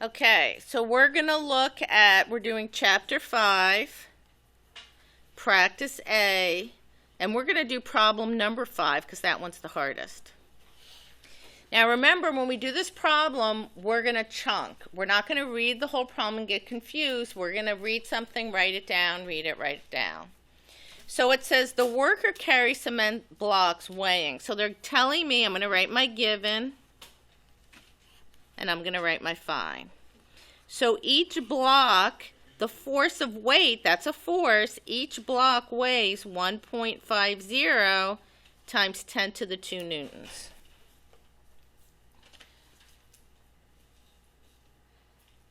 Okay, so we're going to look at, we're doing Chapter 5, Practice A, and we're going to do problem number 5 because that one's the hardest. Now remember, when we do this problem, we're going to chunk. We're not going to read the whole problem and get confused. We're going to read something, write it down, read it, write it down. So it says the worker carries cement blocks weighing. So they're telling me I'm going to write my given and I'm going to write my find. So each block, the force of weight, that's a force, each block weighs 1.50 times 10 to the 2 newtons.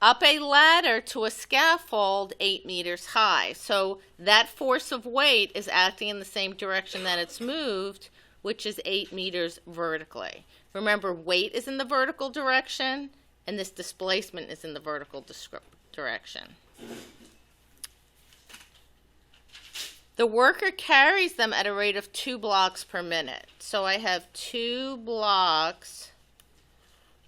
Up a ladder to a scaffold 8 meters high. So that force of weight is acting in the same direction that it's moved, which is 8 meters vertically. Remember, weight is in the vertical direction, and this displacement is in the vertical direction. The worker carries them at a rate of 2 blocks per minute. So I have 2 blocks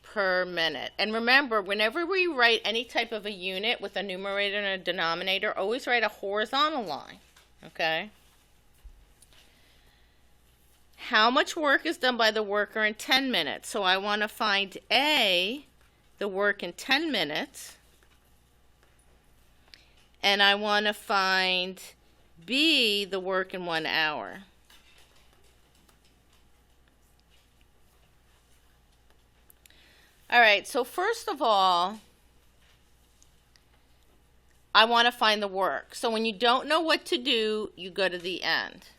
per minute. And remember, whenever we write any type of a unit with a numerator and a denominator, always write a horizontal line, okay? How much work is done by the worker in 10 minutes? So I want to find A, the work in 10 minutes, and I want to find B, the work in 1 hour. All right, so first of all, I want to find the work. So when you don't know what to do, you go to the end.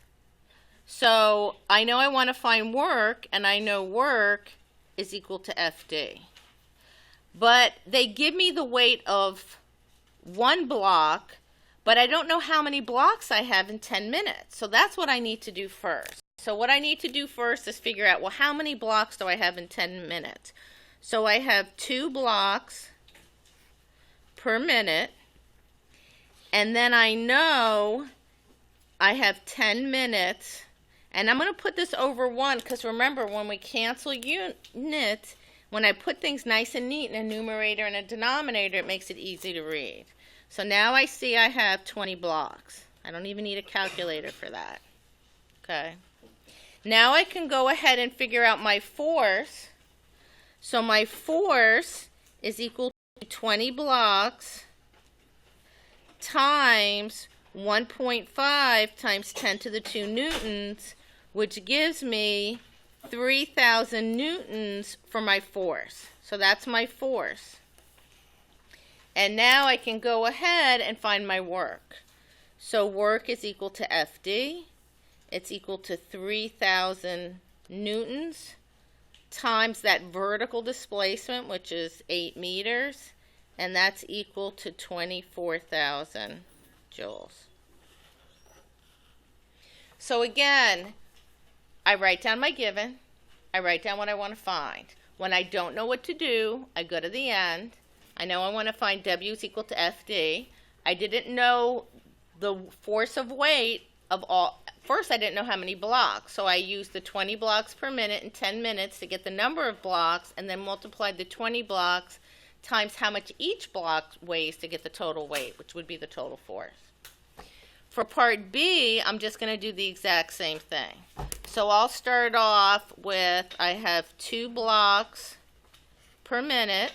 So I know I want to find work, and I know work is equal to FD. But they give me the weight of 1 block, but I don't know how many blocks I have in 10 minutes. So that's what I need to do first. So what I need to do first is figure out, well, how many blocks do I have in 10 minutes? So I have 2 blocks per minute, and then I know I have 10 minutes, and I'm going to put this over 1 because remember, when we cancel units, when I put things nice and neat in a numerator and a denominator, it makes it easy to read. So now I see I have 20 blocks. I don't even need a calculator for that. Okay. Now I can go ahead and figure out my force. So my force is equal to 20 blocks times 1.5 times 10 to the 2 newtons, which gives me 3,000 newtons for my force. So that's my force. And now I can go ahead and find my work. So work is equal to FD. It's equal to 3,000 newtons times that vertical displacement, which is 8 meters, and that's equal to 24,000 joules. So again, I write down my given, I write down what I want to find. When I don't know what to do, I go to the end. I know I want to find W is equal to FD. I didn't know the force of weight of all. First, I didn't know how many blocks, so I used the 20 blocks per minute in 10 minutes to get the number of blocks, and then multiplied the 20 blocks times how much each block weighs to get the total weight, which would be the total force. For part B, I'm just going to do the exact same thing. So I'll start off with, I have 2 blocks per minute,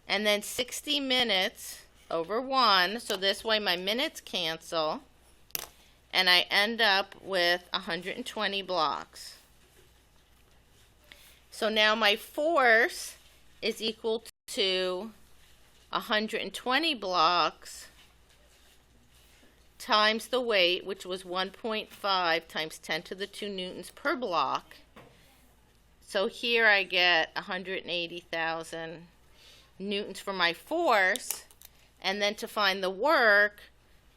and then 60 minutes over 1, so this way my minutes cancel, and I end up with 120 blocks. So now my force is equal to 120 blocks times the weight, which was 1.5 times 10 to the 2 newtons per block. So here I get 180,000 newtons for my force, and then to find the work,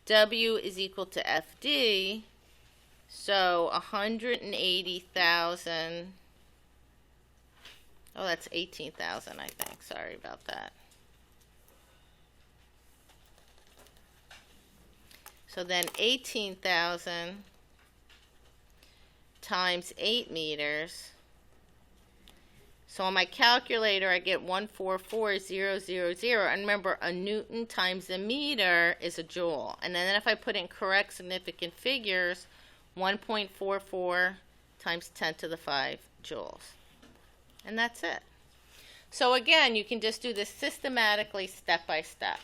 W is equal to FD, so 180,000, oh, that's 18,000, I think, sorry about that. So then 18,000 times 8 meters, So on my calculator, I get 144,000. And remember, a Newton times a meter is a joule. And then if I put in correct significant figures, 1.44 times 10 to the 5 joules. And that's it. So again, you can just do this systematically, step by step.